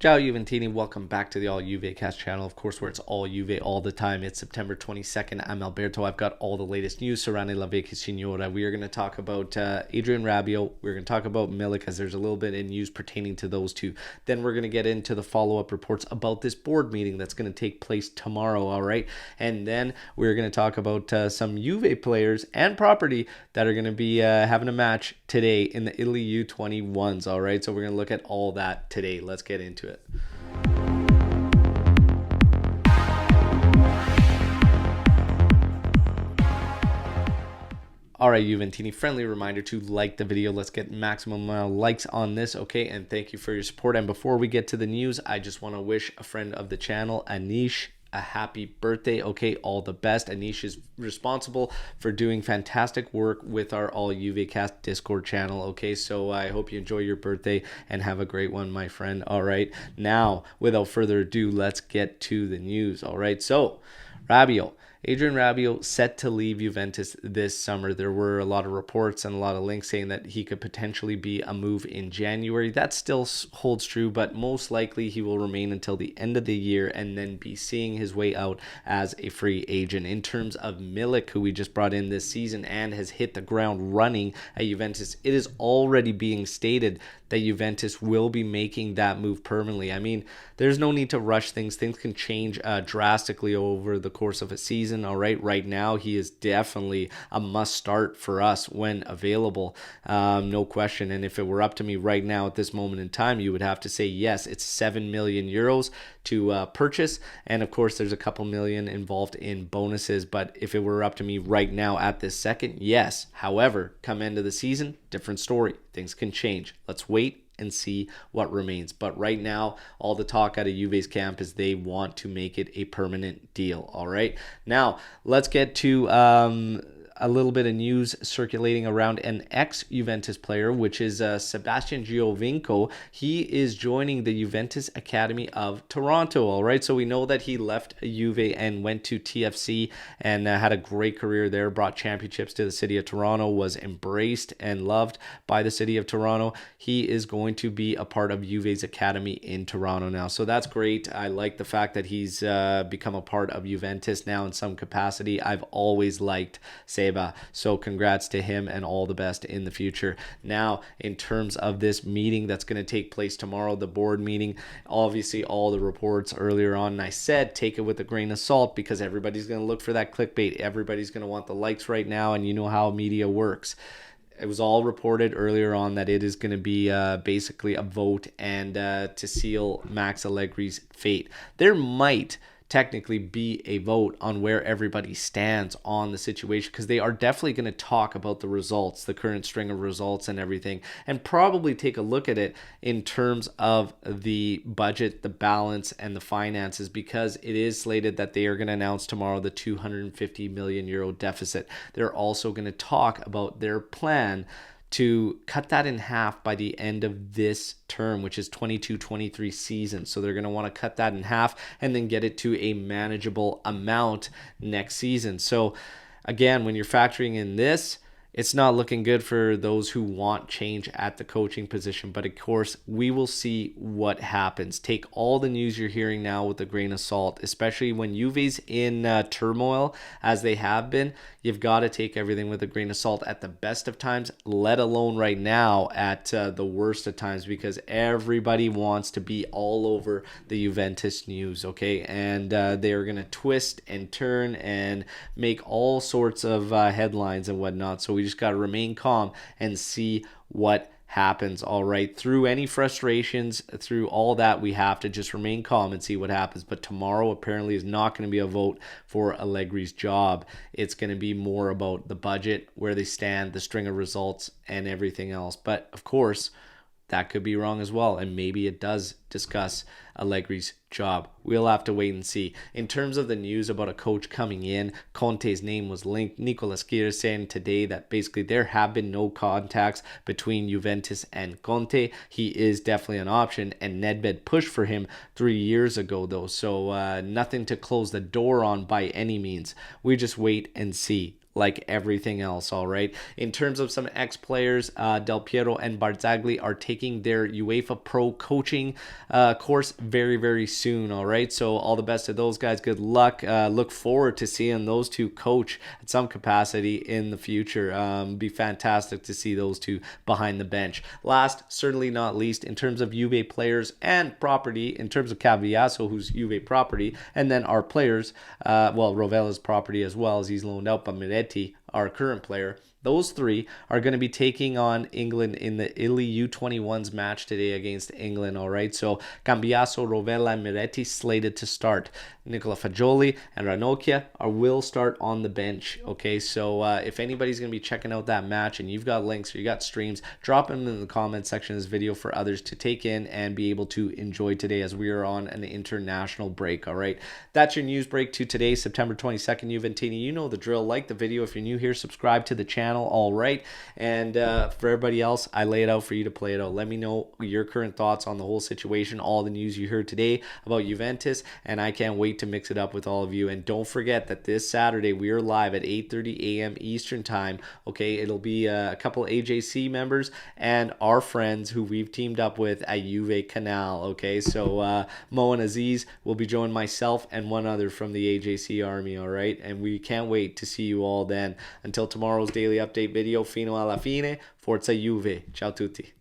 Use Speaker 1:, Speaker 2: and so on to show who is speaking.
Speaker 1: Ciao Juventini, welcome back to the All Juve Cast channel, of course, where it's all Juve all the time. It's September 22nd. I'm Alberto. I've got all the latest news surrounding La Vecchia Signora. We are going to talk about Adrian Rabiot. We're going to talk about Milik, as there's a little bit in news pertaining to those two. Then we're going to get into the follow-up reports about this board meeting that's going to take place tomorrow, all right? And then we're going to talk about some Juve players and property that are going to be having a match today in the Italy U21s, all right? So we're going to look at all that today. Let's get into it. All right, Juventini, friendly reminder to like the video. Let's get maximum amount of likes on this, okay? And thank you for your support. And before we get to the news, I just want to wish a friend of the channel, Anish, a happy birthday. Okay, all the best. Anish is responsible for doing fantastic work with our All Juve Cast Discord channel. Okay, so I hope you enjoy your birthday and have a great one, my friend. All right, now without further ado, let's get to the news. All right, so Adrian Rabiot set to leave Juventus this summer. There were a lot of reports and a lot of links saying that he could potentially be a move in January. That still holds true, but most likely he will remain until the end of the year and then be seeing his way out as a free agent. In terms of Milik, who we just brought in this season and has hit the ground running at Juventus, it is already being stated that Juventus will be making that move permanently. I mean, there's no need to rush things. Things can change drastically over the course of a season. All right now he is definitely a must start for us when available, no question. And if it were up to me right now at this moment in time, you would have to say yes, it's 7 million euros to purchase, and of course there's a couple million involved in bonuses. But if it were up to me right now at this second, yes. However, come end of the season, different story. Things can change. Let's wait and see what remains. But right now, all the talk out of Juve's camp is they want to make it a permanent deal. All right. Now, let's get to a little bit of news circulating around an ex-Juventus player, which is Sebastian Giovinco. He is joining the Juventus Academy of Toronto, all right? So we know that he left Juve and went to TFC and had a great career there, brought championships to the city of Toronto, was embraced and loved by the city of Toronto. He is going to be a part of Juve's Academy in Toronto now. So that's great. I like the fact that he's become a part of Juventus now in some capacity. I've always liked Seba. So congrats to him and all the best in the future. Now, in terms of this meeting that's going to take place tomorrow, the board meeting, obviously all the reports earlier on, and I said take it with a grain of salt because everybody's going to look for that clickbait. Everybody's going to want the likes right now, and you know how media works. It was all reported earlier on that it is going to be basically a vote and to seal Max Allegri's fate. There might technically be a vote on where everybody stands on the situation, because they are definitely going to talk about the results, the current string of results and everything, and probably take a look at it in terms of the budget, the balance, and the finances, because it is slated that they are going to announce tomorrow the 250 million euro deficit. They're also going to talk about their plan to cut that in half by the end of this term, which is 22-23 season. So they're going to want to cut that in half and then get it to a manageable amount next season. So again, when you're factoring in this, it's not looking good for those who want change at the coaching position. But of course, we will see what happens. Take all the news you're hearing now with a grain of salt, especially when Juve's in turmoil, as they have been. You've got to take everything with a grain of salt at the best of times, let alone right now at the worst of times, because everybody wants to be all over the Juventus news, okay? And they are going to twist and turn and make all sorts of headlines and whatnot. So we just got to remain calm and see what happens. All right, through any frustrations, through all that, we have to just remain calm and see what happens. But tomorrow apparently is not going to be a vote for Allegri's job. It's going to be more about the budget, where they stand, the string of results, and everything else. But of course, that could be wrong as well, and maybe it does discuss Allegri's job. We'll have to wait and see. In terms of the news about a coach coming in, Conte's name was linked. Nicola Skira saying today that basically there have been no contacts between Juventus and Conte. He is definitely an option, and Nedved pushed for him 3 years ago though, so nothing to close the door on by any means. We just wait and see. like everything else. All right. In terms of some ex-players, Del Piero and Barzagli are taking their UEFA Pro coaching course very, very soon. All right. So all the best to those guys. Good luck. Look forward to seeing those two coach at some capacity in the future. Be fantastic to see those two behind the bench. Last, certainly not least, in terms of Juve players and property, in terms of Cambiaso, who's Juve property, and then our players, Rovella's property as well, as he's loaned out, but Miretti, our current player. Those three are going to be taking on England in the Italy U21s match today against England, all right? So Cambiaso, Rovella, and Miretti slated to start. Nicola Fagioli and Ranocchia will start on the bench, okay? So if anybody's going to be checking out that match and you've got links or you got streams, drop them in the comment section of this video for others to take in and be able to enjoy today as we are on an international break, all right? That's your news break to today, September 22nd, Juventini. You know the drill. Like the video. If you're new here, subscribe to the channel, all right? And for everybody else, I lay it out for you to play it out. Let me know your current thoughts on the whole situation, all the news you heard today about Juventus, and I can't wait to mix it up with all of you. And don't forget that this Saturday we are live at 8:30 a.m. Eastern time, okay? It'll be a couple AJC members and our friends who we've teamed up with at Juve Canal, okay? So Mo and Aziz will be joining myself and one other from the AJC army, all right? And we can't wait to see you all then. Until tomorrow's daily update video, fino alla fine, forza Juve. Ciao tutti.